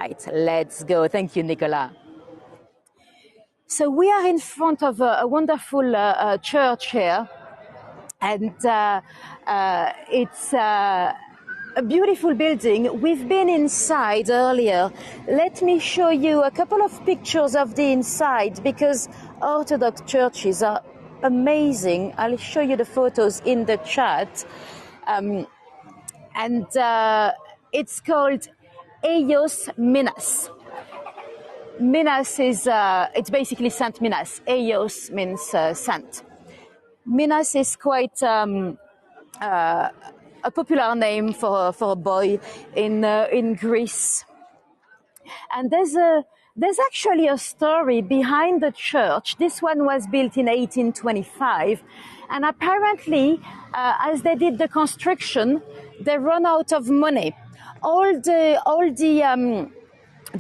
Right, let's go. Thank you, Nicola. So we are in front of a wonderful church here, and it's a beautiful building. We've been inside earlier. Let me show you a couple of pictures of the inside, because Orthodox churches are amazing. I'll show you the photos in the chat. It's called Eios Minas. Minas is, it's basically Saint Minas. Eios means saint. Minas is quite a popular name for a boy in Greece. And there's actually a story behind the church. This one was built in 1825, and apparently, as they did the construction, they ran out of money. All the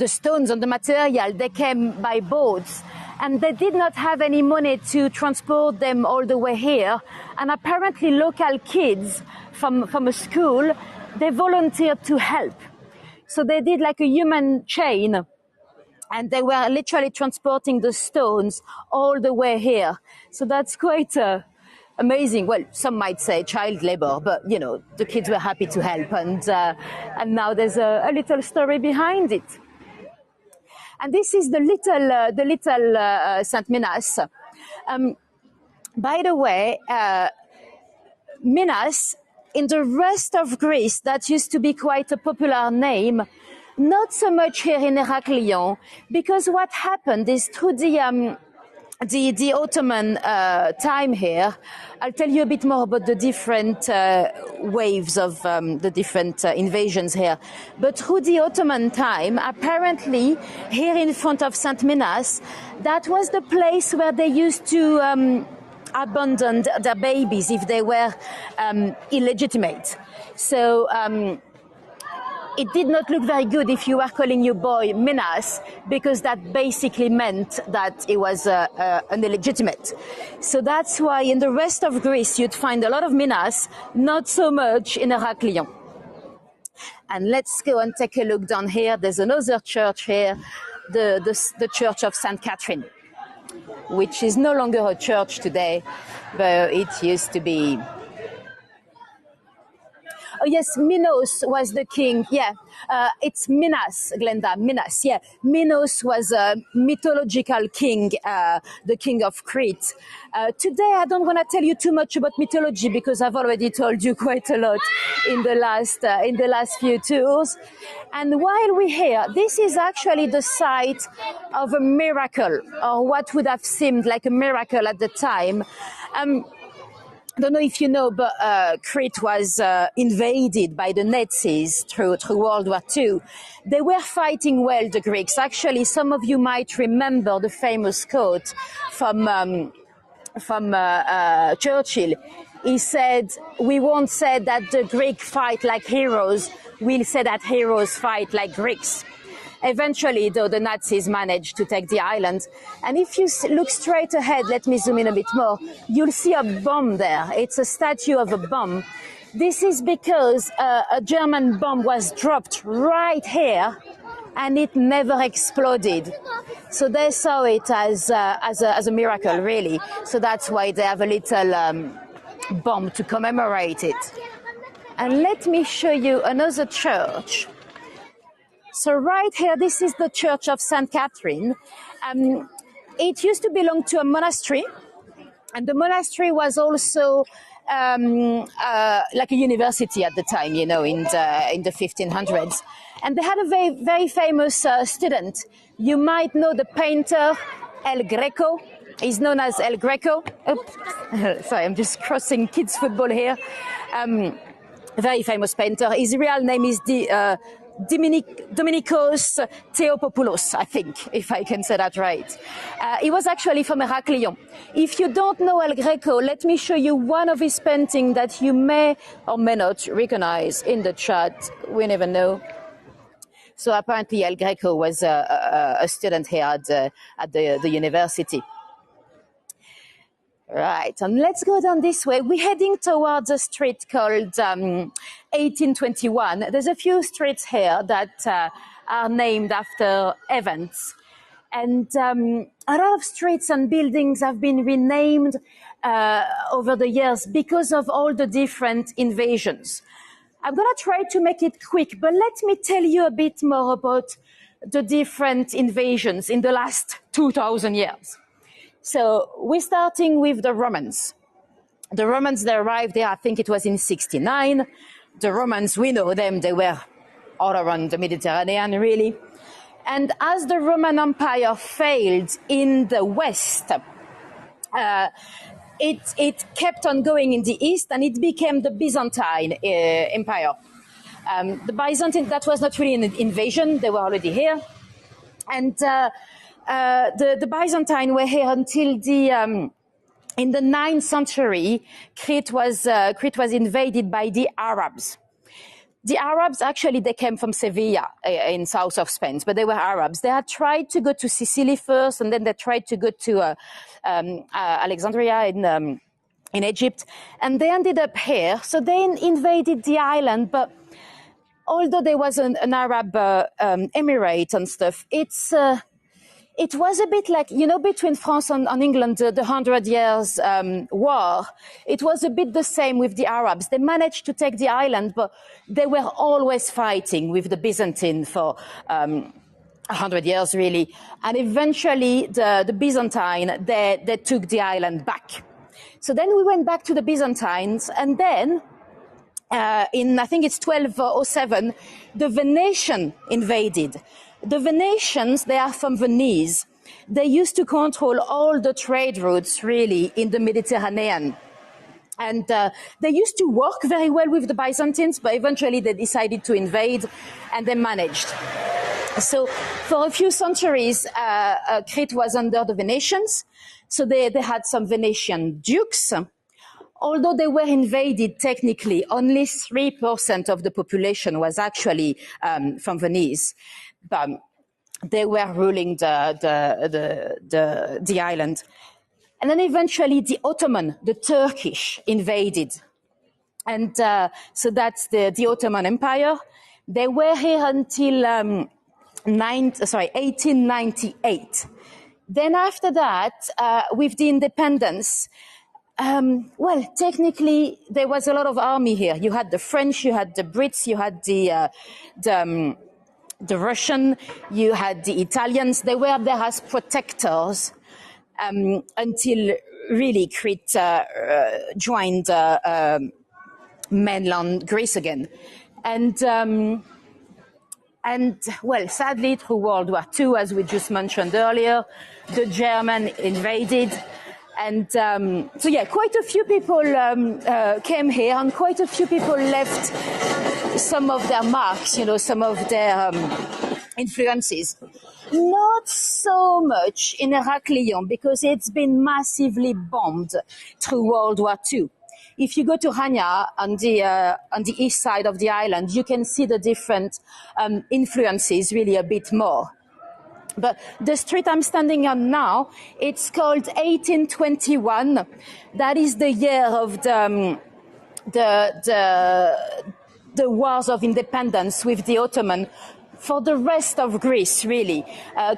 stones and the material, they came by boats, and they did not have any money to transport them all the way here. And apparently local kids from a school, they volunteered to help. So they did like a human chain, and they were literally transporting the stones all the way here. So that's quite amazing. Well, some might say child labor, but you know, the kids were happy to help, and now there's a little story behind it. And this is the little Saint Minas. By the way, Minas, in the rest of Greece, that used to be quite a popular name. Not so much here in Heraklion, because what happened is through the Ottoman time here, I'll tell you a bit more about the different waves of the different invasions here. But through the Ottoman time, apparently, here in front of Saint Minas, that was the place where they used to abandon their babies if they were illegitimate. So it did not look very good if you were calling your boy Minas, because that basically meant that he was an illegitimate. So that's why in the rest of Greece you'd find a lot of Minas, not so much in Heraklion. And let's go and take a look down here. There's another church here, the Church of St. Catherine, which is no longer a church today, but it used to be. Oh yes, Minos was the king. Yeah, it's Minas, Glenda. Minas. Yeah, Minos was a mythological king, the king of Crete. Today, I don't want to tell you too much about mythology, because I've already told you quite a lot in the last few tours. And while we're here, this is actually the site of a miracle, or what would have seemed like a miracle at the time. I don't know if you know, but Crete was invaded by the Nazis through World War II. They were fighting well, the Greeks. Actually, some of you might remember the famous quote from Churchill. He said, "We won't say that the Greeks fight like heroes. We'll say that heroes fight like Greeks." Eventually, though, the Nazis managed to take the island. And if you look straight ahead, let me zoom in a bit more, you'll see a bomb there. It's a statue of a bomb. This is because a German bomb was dropped right here, and it never exploded. So they saw it as a miracle, really. So that's why they have a little bomb to commemorate it. And let me show you another church. So right here, this is the Church of St. Catherine. It used to belong to a monastery, and the monastery was also like a university at the time, you know, in the 1500s. And they had a very, very famous student. You might know the painter El Greco. He's known as El Greco. Sorry, I'm just crossing kids' football here. Very famous painter. His real name is Dominikos Theopopoulos, I think, if I can say that right. He was actually from Heraklion. If you don't know El Greco, let me show you one of his paintings that you may or may not recognize in the chat. We never know. So apparently El Greco was a student here at the university. Right, and let's go down this way. We're heading towards a street called 1821. There's a few streets here that are named after events. And a lot of streets and buildings have been renamed over the years because of all the different invasions. I'm going to try to make it quick, but let me tell you a bit more about the different invasions in the last 2,000 years. So we're starting with the Romans. The Romans, they arrived there, I think it was in 69. The Romans, we know them, they were all around the Mediterranean, really. And as the Roman Empire failed in the West, it kept on going in the East, and it became the Byzantine Empire. The Byzantine, that was not really an invasion, they were already here. And the Byzantine were here until in the 9th century, Crete was invaded by the Arabs. The Arabs, actually, they came from Sevilla in south of Spain, but they were Arabs. They had tried to go to Sicily first, and then they tried to go to Alexandria in Egypt, and they ended up here. So they invaded the island, but although there was an Arab emirate and stuff, it was a bit like, between France and England, the 100 Years War. It was a bit the same with the Arabs. They managed to take the island, but they were always fighting with the Byzantine for 100 years, really. And eventually, the Byzantine, they took the island back. So then we went back to the Byzantines, and then in, I think it's 1207, the Venetian invaded. The Venetians, they are from Venice. They used to control all the trade routes, really, in the Mediterranean. And they used to work very well with the Byzantines, but eventually they decided to invade, and they managed. So for a few centuries, Crete was under the Venetians. So they had some Venetian dukes. Although they were invaded, technically, only 3% of the population was actually from Venice. But they were ruling the island. And then eventually the Ottoman, the Turkish, invaded. And so that's the Ottoman Empire. They were here until 1898. Then after that, with the independence, technically there was a lot of army here. You had the French, you had the Brits, you had the Russian, you had the Italians. They were there as protectors until really Crete joined mainland Greece again. And sadly, through World War II, as we just mentioned earlier, the German invaded. And quite a few people came here, and quite a few people left some of their marks, some of their influences. Not so much in Heraklion, because it's been massively bombed through World War II. If you go to Hania on the east side of the island, you can see the different influences really a bit more. But the street I'm standing on now, it's called 1821. That is the year of the wars of independence with the Ottoman for the rest of Greece, really.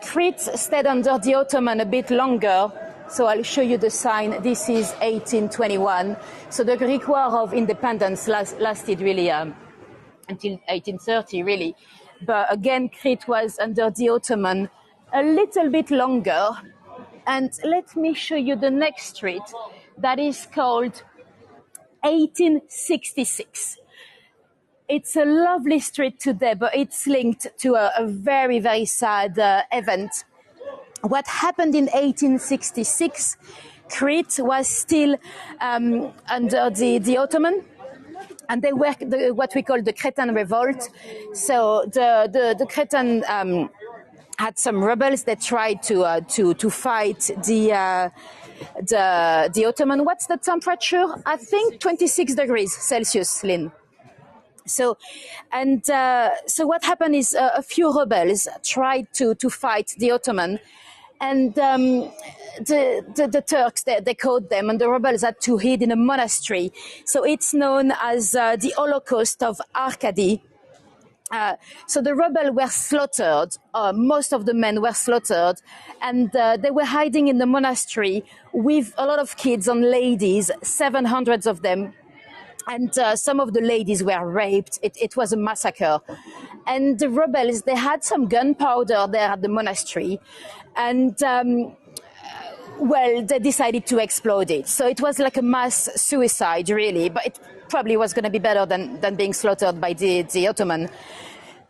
Crete stayed under the Ottoman a bit longer. So I'll show you the sign. This is 1821. So the Greek War of Independence lasted really until 1830, really. But again, Crete was under the Ottoman a little bit longer. And let me show you the next street that is called 1866. It's a lovely street today, but it's linked to a very, very sad event. What happened in 1866, Crete was still under the Ottoman, and they were what we call the Cretan revolt. So the Cretan had some rebels that tried to fight the Ottoman. What's the temperature? I think 26 degrees Celsius, Lynn. So what happened is a few rebels tried to fight the Ottoman, and the Turks, they caught them, and the rebels had to hide in a monastery. So it's known as the Holocaust of Arcady. So the rebels were slaughtered. Most of the men were slaughtered, and they were hiding in the monastery with a lot of kids and ladies, 700 of them. And some of the ladies were raped. It was a massacre. And the rebels, they had some gunpowder there at the monastery. And well, they decided to explode it. So it was like a mass suicide, really, but it probably was going to be better than being slaughtered by the Ottoman.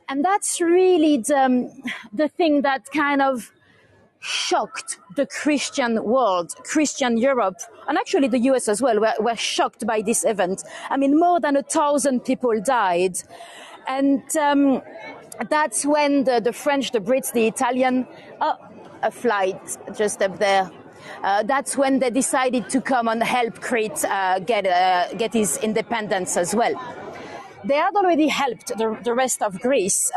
And that's really the thing that kind of shocked the Christian world, Christian Europe, and actually the US as well, were shocked by this event. I mean, more than 1,000 people died. And that's when the French, the Brits, the Italian, a flight just up there. That's when they decided to come and help Crete get his independence as well. They had already helped the rest of Greece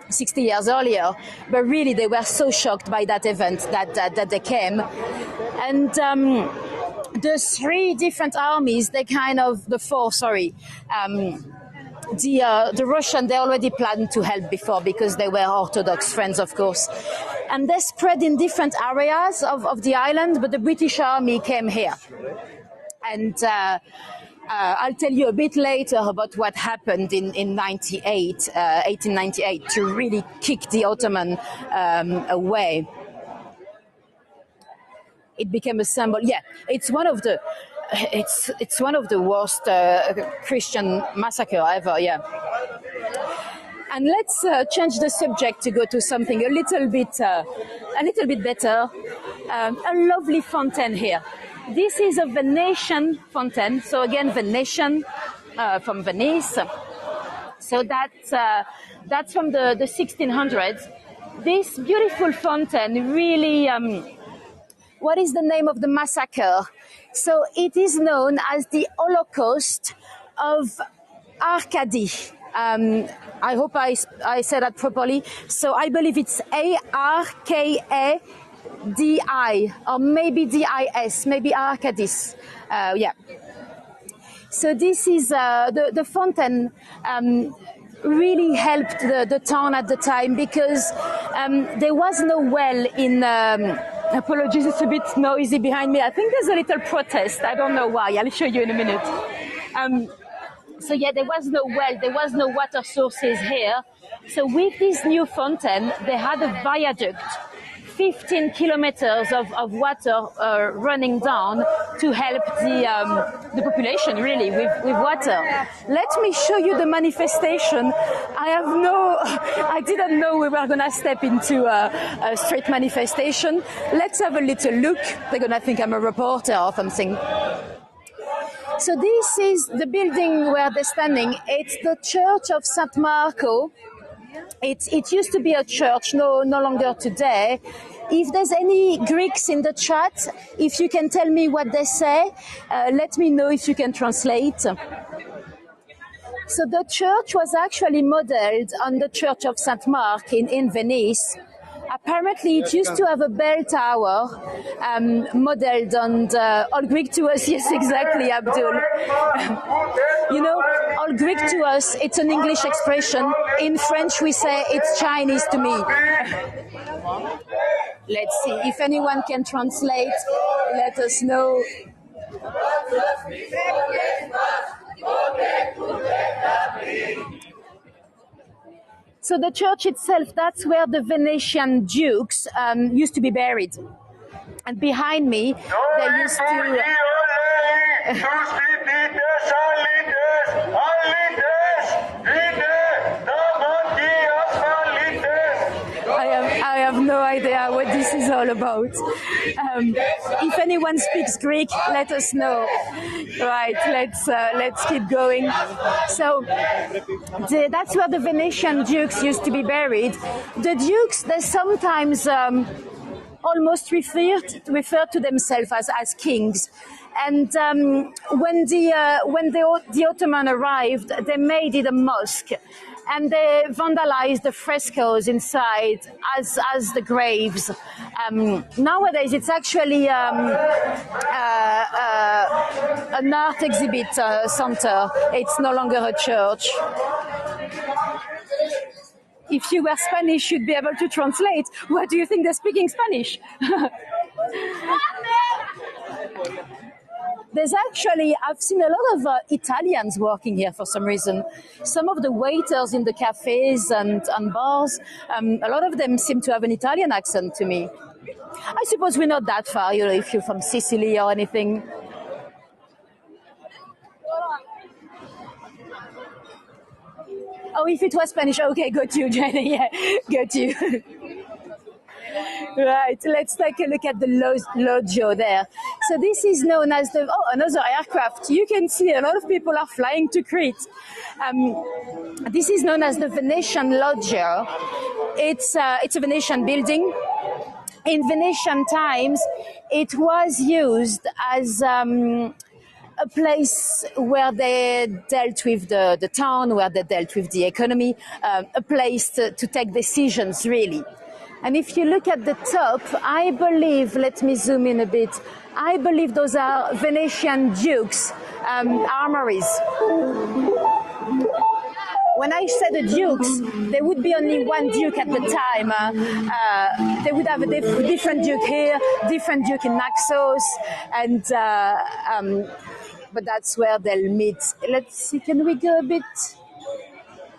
60 years earlier, but really they were so shocked by that event that they came. And the three different armies, the Russian, they already planned to help before because they were Orthodox friends, of course. And they spread in different areas of the island, but the British army came here. And I'll tell you a bit later about what happened in 1898 to really kick the Ottoman away. It became a symbol. Yeah, it's one of the worst Christian massacre ever. Yeah. And let's change the subject to go to something a little bit better. A lovely fountain here. This is a Venetian fountain. So again, Venetian from Venice. So that's from the 1600s. This beautiful fountain really. What is the name of the massacre? So it is known as the Holocaust of Arcady. I hope I said that properly. So I believe it's Arkadi, or maybe DIS, maybe Arcadis. Yeah. So this is the fountain. Really helped the town at the time because there was no well in. Apologies, it's a bit noisy behind me. I think there's a little protest. I don't know why. I'll show you in a minute. So yeah, there was no well, there was no water sources here. So with this new fountain, they had a viaduct, 15 kilometers of water running down to help the population really with water. Let me show you the manifestation. I didn't know we were gonna step into a street manifestation. Let's have a little look. They're gonna think I'm a reporter or something. So this is the building where they're standing. It's the Church of St. Marco. It used to be a church, no longer today. If there's any Greeks in the chat, if you can tell me what they say, let me know if you can translate. So the church was actually modeled on the Church of St. Mark in Venice. Apparently, it used to have a bell tower modeled on all Greek to us. Yes, exactly, Abdul. You know, all Greek to us, it's an English expression. In French, we say it's Chinese to me. Let's see if anyone can translate. Let us know. So the church itself, that's where the Venetian dukes used to be buried. And behind me, they used to... I have no idea what this is all about. If anyone speaks Greek, let us know. Right, let's keep going. So that's where the Venetian dukes used to be buried. The dukes, they sometimes almost refer to themselves as kings. And when the Ottoman arrived, they made it a mosque. And they vandalized the frescoes inside as the graves. Nowadays, it's actually an art exhibit center. It's no longer a church. if you were Spanish, you'd be able to translate. What do you think they're speaking Spanish? There's actually, I've seen a lot of Italians working here for some reason. Some of the waiters in the cafes and bars, a lot of them seem to have an Italian accent to me. I suppose we're not that far, if you're from Sicily or anything. Oh, if it was Spanish, okay, got you, Jenny. Yeah, got you. Right, let's take a look at the Logio there. So this is known as another aircraft. You can see a lot of people are flying to Crete. This is known as the Venetian Loggia. It's a Venetian building. In Venetian times, it was used as a place where they dealt with the town, where they dealt with the economy, a place to take decisions, really. And if you look at the top, I believe, let me zoom in a bit, I believe those are Venetian dukes' armories. When I said the dukes, there would be only one duke at the time. They would have a different duke here, different duke in Naxos, and but that's where they'll meet. Let's see, can we go a bit?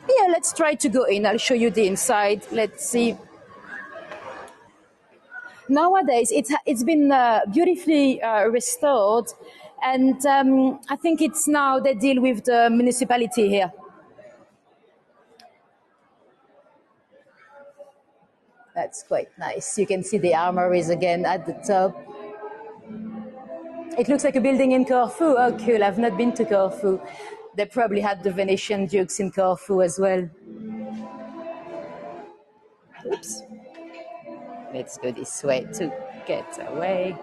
Yeah, let's try to go in. I'll show you the inside. Let's see. Nowadays, it's been beautifully restored, and I think it's now they deal with the municipality here. That's quite nice. You can see the armories again at the top. It looks like a building in Corfu. Oh, cool. I've not been to Corfu. They probably had the Venetian dukes in Corfu as well. Oops. Let's go this way to get away.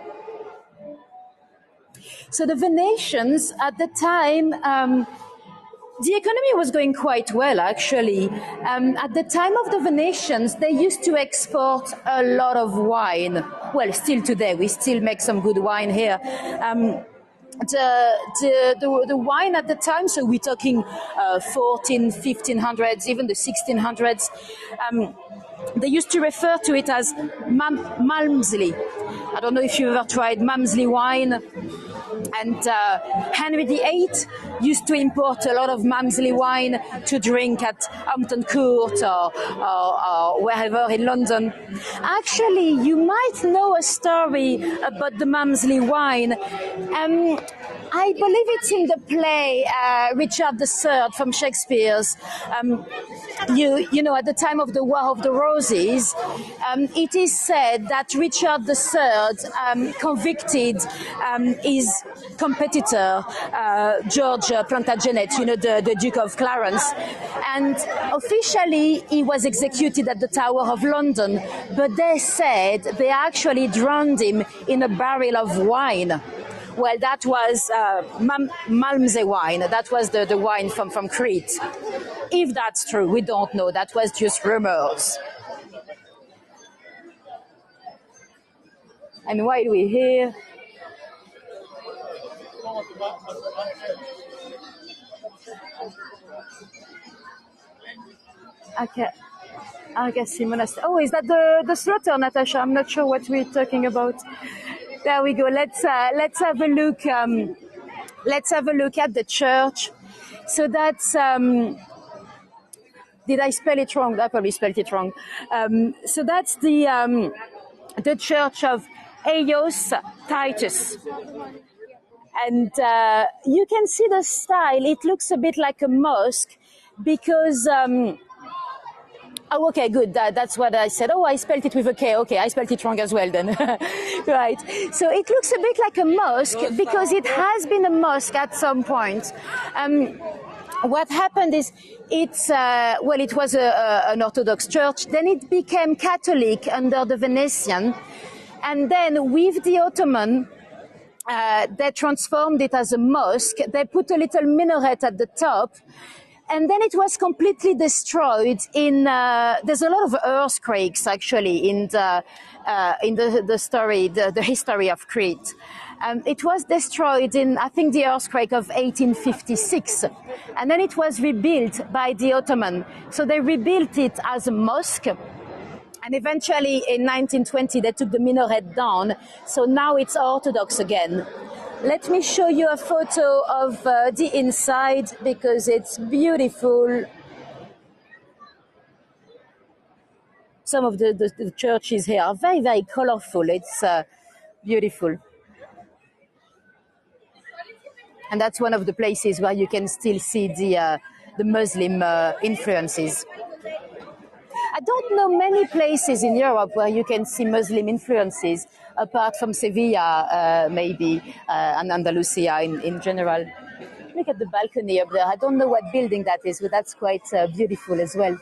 So the Venetians at the time, the economy was going quite well, actually. At the time of the Venetians, they used to export a lot of wine. Well, still today, we still make some good wine here. The wine at the time, so we're talking 1500s, even the 1600s, they used to refer to it as Malmsey. I don't know if you've ever tried Malmsey wine. And Henry VIII used to import a lot of Malmsey wine to drink at Hampton Court or wherever in London. Actually, you might know a story about the Malmsey wine. I believe it's in the play Richard III from Shakespeare's. You know, at the time of the War of the Roses, it is said that Richard III convicted his competitor, George Plantagenet, you know, the Duke of Clarence. And officially, he was executed at the Tower of London, but they said they actually drowned him in a barrel of wine. Well, that was Malmsey wine. That was the wine from Crete. If that's true, we don't know. That was just rumors. And while we're here, okay. I guess Monastery. Oh, is that the slaughter, Natasha? I'm not sure what we're talking about. There we go. Let's have a look. Let's have a look at the church. So that's. Did I spell it wrong? I probably spelled it wrong. So that's the church of Eios Titus. And you can see the style. It looks a bit like a mosque because. Oh, okay, good. That's what I said. Oh, I spelled it with a K. Okay, I spelled it wrong as well then. Right. So it looks a bit like a mosque because it has been a mosque at some point. What happened is it was an Orthodox church. Then it became Catholic under the Venetian. And then with the Ottoman, they transformed it as a mosque. They put a little minaret at the top. And then it was completely destroyed in, there's a lot of earthquakes actually in the story, the history of Crete. It was destroyed in, I think, the earthquake of 1856. And then it was rebuilt by the Ottoman. So they rebuilt it as a mosque. And eventually in 1920, they took the minaret down. So now it's Orthodox again. Let me show you a photo of the inside because it's beautiful. Some of the churches here are very, very colorful. It's beautiful. And that's one of the places where you can still see the Muslim influences. I don't know many places in Europe where you can see Muslim influences, apart from Sevilla, maybe, and Andalusia in general. Look at the balcony up there. I don't know what building that is, but that's quite beautiful as well.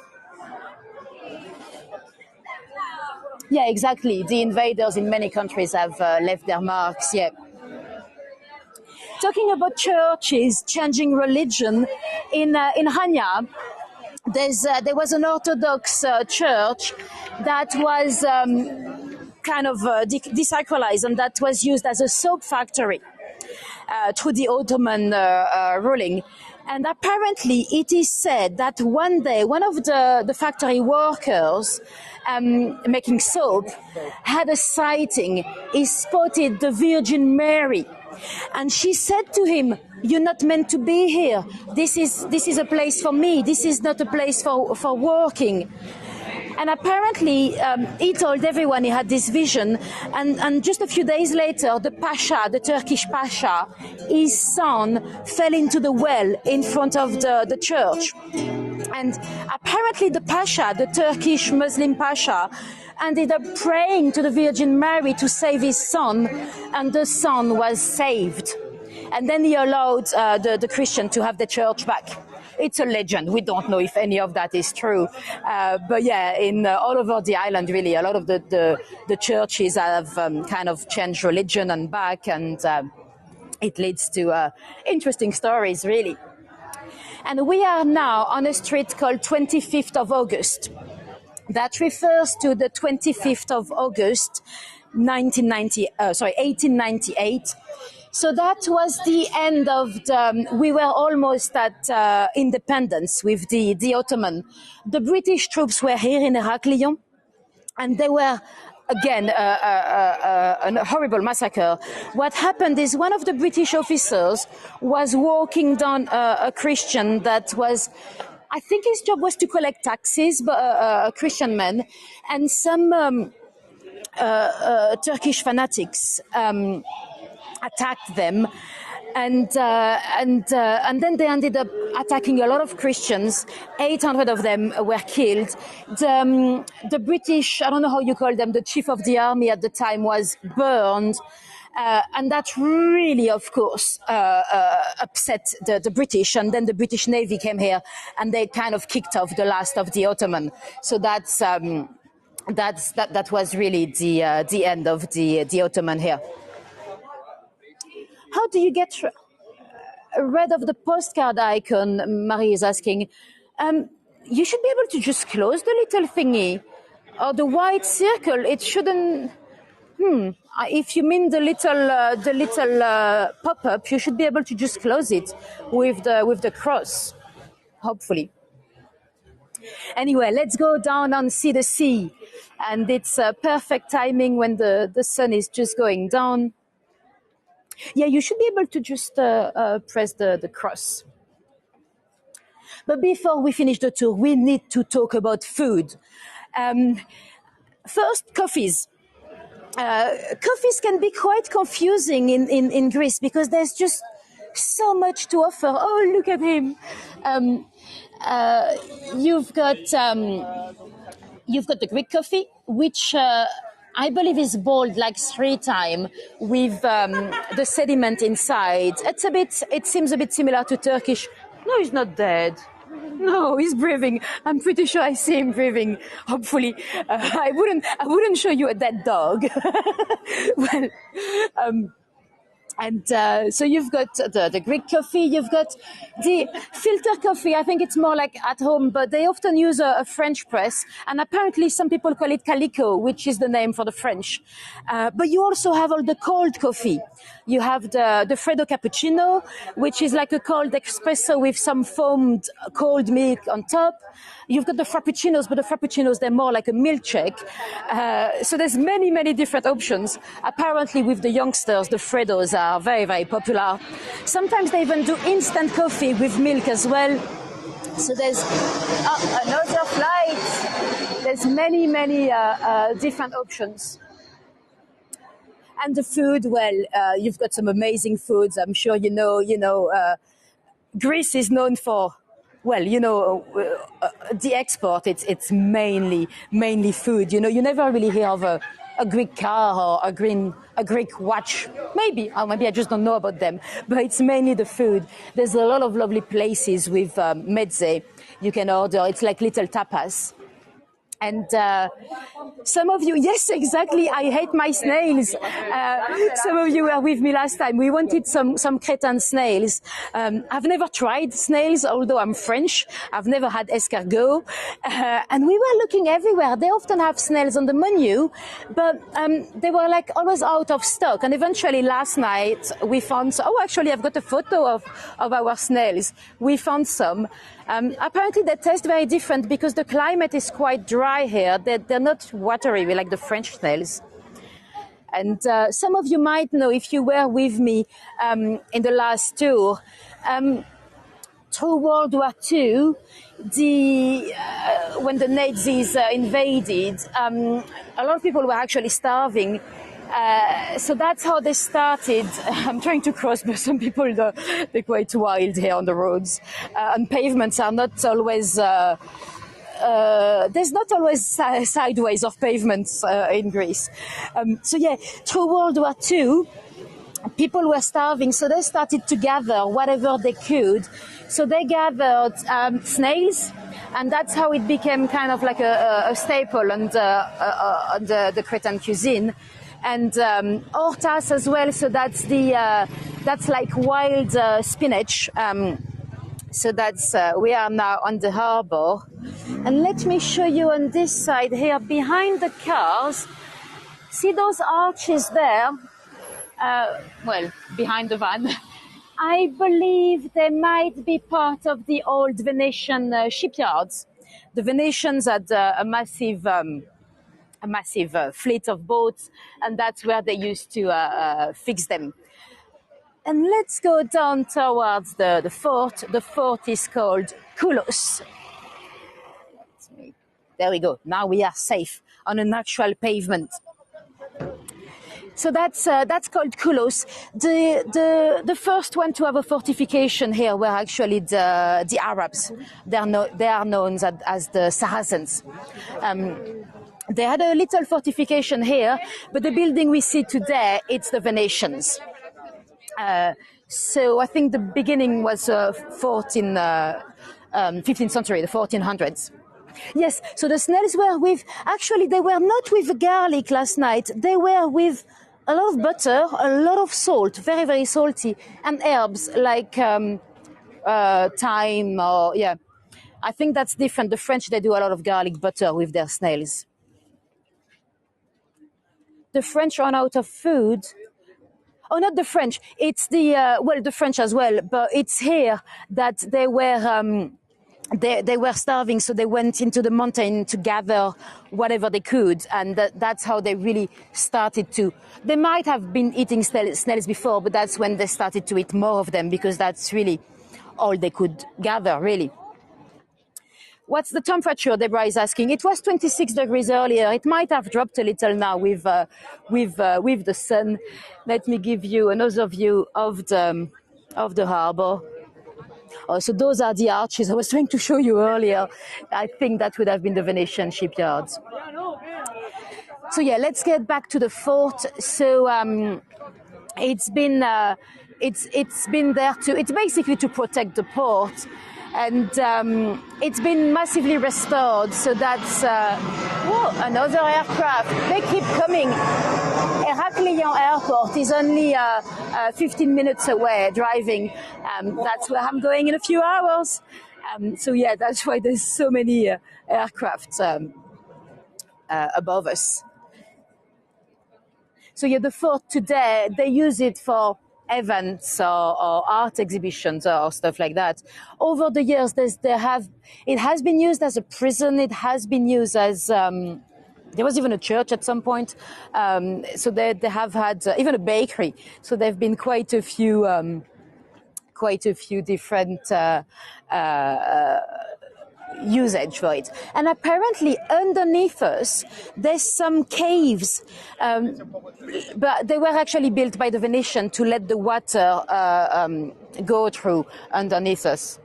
Yeah, exactly. The invaders in many countries have left their marks, yeah. Talking about churches changing religion, in Hanya, there was an Orthodox church that was kind of desacralized, and that was used as a soap factory through the Ottoman ruling. And apparently it is said that one day one of the factory workers making soap had a sighting. He spotted the Virgin Mary. And she said to him, "You're not meant to be here. This is a place for me. This is not a place for working." And apparently, he told everyone he had this vision. And just a few days later, the Pasha, the Turkish Pasha, his son fell into the well in front of the church. And apparently the Pasha, the Turkish Muslim Pasha, ended up praying to the Virgin Mary to save his son, and the son was saved. And then he allowed the Christian to have the church back. It's a legend. We don't know if any of that is true. But yeah, in all over the island, really, a lot of the churches have kind of changed religion and back, and it leads to interesting stories, really. And we are now on a street called 25th of August. That refers to the 25th of August, 1898. So that was the end of we were almost at independence with the Ottoman. The British troops were here in Heraklion, and they were, again, a horrible massacre. What happened is one of the British officers was walking down a Christian that was, I think his job was to collect taxes, but a Christian man, and some Turkish fanatics attacked them, and then they ended up attacking a lot of Christians. 800 of them were killed. The British, I don't know how you call them, the chief of the army at the time was burned. And that really, of course, upset the British. And then the British Navy came here, and they kind of kicked off the last of the Ottoman. So that was really the end of the Ottoman here. How do you get rid of the postcard icon? Marie is asking. You should be able to just close the little thingy, or the white circle. It shouldn't. If you mean the little pop-up, you should be able to just close it with the cross, hopefully. Anyway, let's go down and see the sea, and it's perfect timing when the sun is just going down. Yeah, you should be able to just press the cross. But before we finish the tour, we need to talk about food. First, coffees. Coffees can be quite confusing in Greece because there's just so much to offer. Oh, look at him. You've got the Greek coffee, which I believe is boiled like 3 times with the sediment inside. It seems a bit similar to Turkish. No, he's not dead. No, he's breathing. I'm pretty sure I see him breathing. Hopefully, I wouldn't show you a dead dog. Well, And so you've got the Greek coffee, you've got the filter coffee. I think it's more like at home, but they often use a French press. And apparently some people call it calico, which is the name for the French. But you also have all the cold coffee. You have the Freddo cappuccino, which is like a cold espresso with some foamed cold milk on top. You've got the frappuccinos, but the frappuccinos, they're more like a milkshake. So there's many, many different options. Apparently with the youngsters, the Freddos are very, very popular. Sometimes they even do instant coffee with milk as well. So there's another flight. There's many, many different options. And the food, well, you've got some amazing foods. I'm sure you know, Greece is known for, well, the export. It's mainly food. You never really hear of a Greek car or a Greek watch. Maybe I just don't know about them. But it's mainly the food. There's a lot of lovely places with mezze you can order. It's like little tapas. And some of you, yes, exactly. I hate my snails. Some of you were with me last time. We wanted some Cretan snails. I've never tried snails, although I'm French. I've never had escargot. And we were looking everywhere. They often have snails on the menu, but they were like always out of stock. And eventually last night we found, actually I've got a photo of our snails. We found some. Apparently they taste very different because the climate is quite dry here. They're not watery like the French snails. And some of you might know, if you were with me in the last tour, through World War II, when the Nazis invaded, a lot of people were actually starving. So that's how they started. I'm trying to cross, but some people, they're quite wild here on the roads. And pavements are not always, there's not always sideways of pavements in Greece. So yeah, through World War II, people were starving, so they started to gather whatever they could. So they gathered snails, and that's how it became kind of like a staple on the Cretan cuisine. And hortas as well, so that's like wild spinach. So that's we are now on the harbor, and let me show you on this side here behind the cars. See those arches there? Well, behind the van. I believe they might be part of the old Venetian shipyards. The Venetians had a massive fleet of boats, and that's where they used to fix them. And let's go down towards the fort. The fort is called Koulos. There we go. Now we are safe on an actual pavement. So that's called Koulos. The first one to have a fortification here were actually the Arabs. They are known as the Saracens. They had a little fortification here, but the building we see today, it's the Venetians. So I think the beginning was 15th century, the 1400s. Yes, so the snails were they were not with garlic last night. They were with a lot of butter, a lot of salt, very, very salty, and herbs like thyme or, yeah. I think that's different. The French, they do a lot of garlic butter with their snails. The French run out of food. Oh, not the French. It's the French as well, but it's here that they were they were starving, so they went into the mountain to gather whatever they could, and that's how they really started to. They might have been eating snails before, but that's when they started to eat more of them, because that's really all they could gather, really. What's the temperature, Deborah is asking? It was 26 degrees earlier. It might have dropped a little now with the sun. Let me give you another view of the harbor. Oh, so those are the arches I was trying to show you earlier. I think that would have been the Venetian shipyards. So yeah, let's get back to the fort. So it's been there it's basically to protect the port. And it's been massively restored. So that's whoa, another aircraft. They keep coming. Heraklion Airport is only 15 minutes away driving. That's where I'm going in a few hours. So yeah, that's why there's so many aircraft above us. So yeah, the fort today, they use it for events or art exhibitions or stuff like that. Over the years, it has been used as a prison. It has been used as there was even a church at some point. So they have had even a bakery. So there have been quite a few different usage for it. And apparently underneath us, there's some caves, but they were actually built by the Venetian to let the water go through underneath us.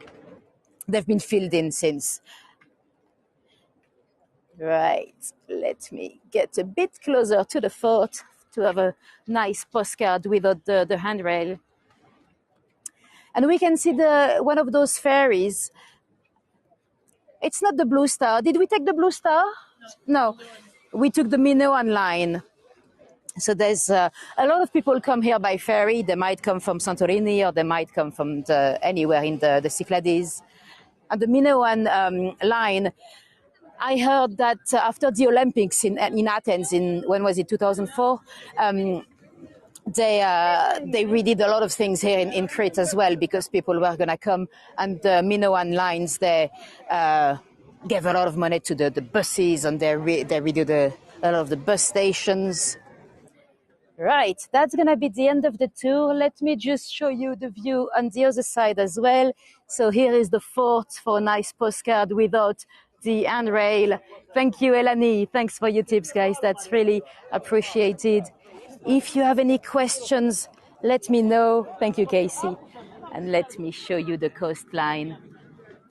They've been filled in since. Right, let me get a bit closer to the fort to have a nice postcard without the handrail. And we can see one of those ferries. It's not the Blue Star. Did we take the Blue Star? No. We took the Minoan line. So there's a lot of people come here by ferry. They might come from Santorini or they might come from anywhere in the Cyclades. And the Minoan line, I heard that after the Olympics in Athens when was it, 2004, they redid a lot of things here in Crete as well because people were going to come, and the Minoan lines, they gave a lot of money to the buses, and they redid a lot of the bus stations. Right, that's going to be the end of the tour. Let me just show you the view on the other side as well. So here is the fort for a nice postcard without the handrail. Thank you, Eleni. Thanks for your tips, guys. That's really appreciated. If you have any questions, let me know. Thank you, Casey. And let me show you the coastline.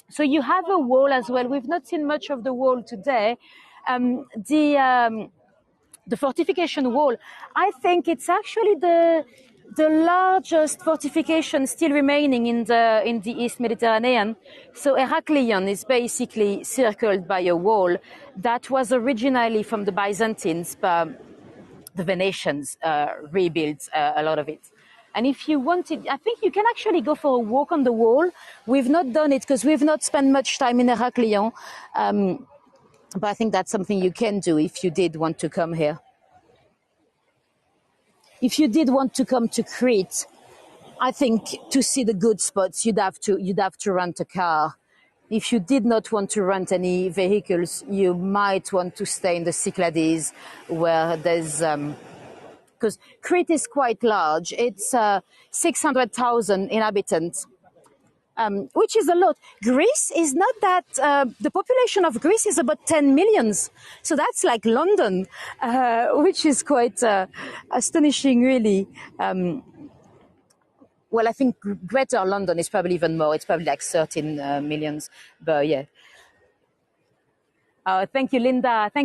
So you have a wall as well. We've not seen much of the wall today. The fortification wall, I think it's actually the largest fortification still remaining in the East Mediterranean. So Heraklion is basically circled by a wall that was originally from the Byzantines, but the Venetians rebuilt a lot of it. And if you wanted, I think you can actually go for a walk on the wall. We've not done it because we've not spent much time in Heraklion. But I think that's something you can do if you did want to come here. If you did want to come to Crete, I think to see the good spots, you'd have to rent a car. If you did not want to rent any vehicles, you might want to stay in the Cyclades, where there's because Crete is quite large. It's 600,000 inhabitants. Which is a lot. Greece is not that, the population of Greece is about 10 millions. So that's like London, which is quite astonishing, really. Well, I think Greater London is probably even more. It's probably like 13 millions. But yeah. Thank you, Linda. Thank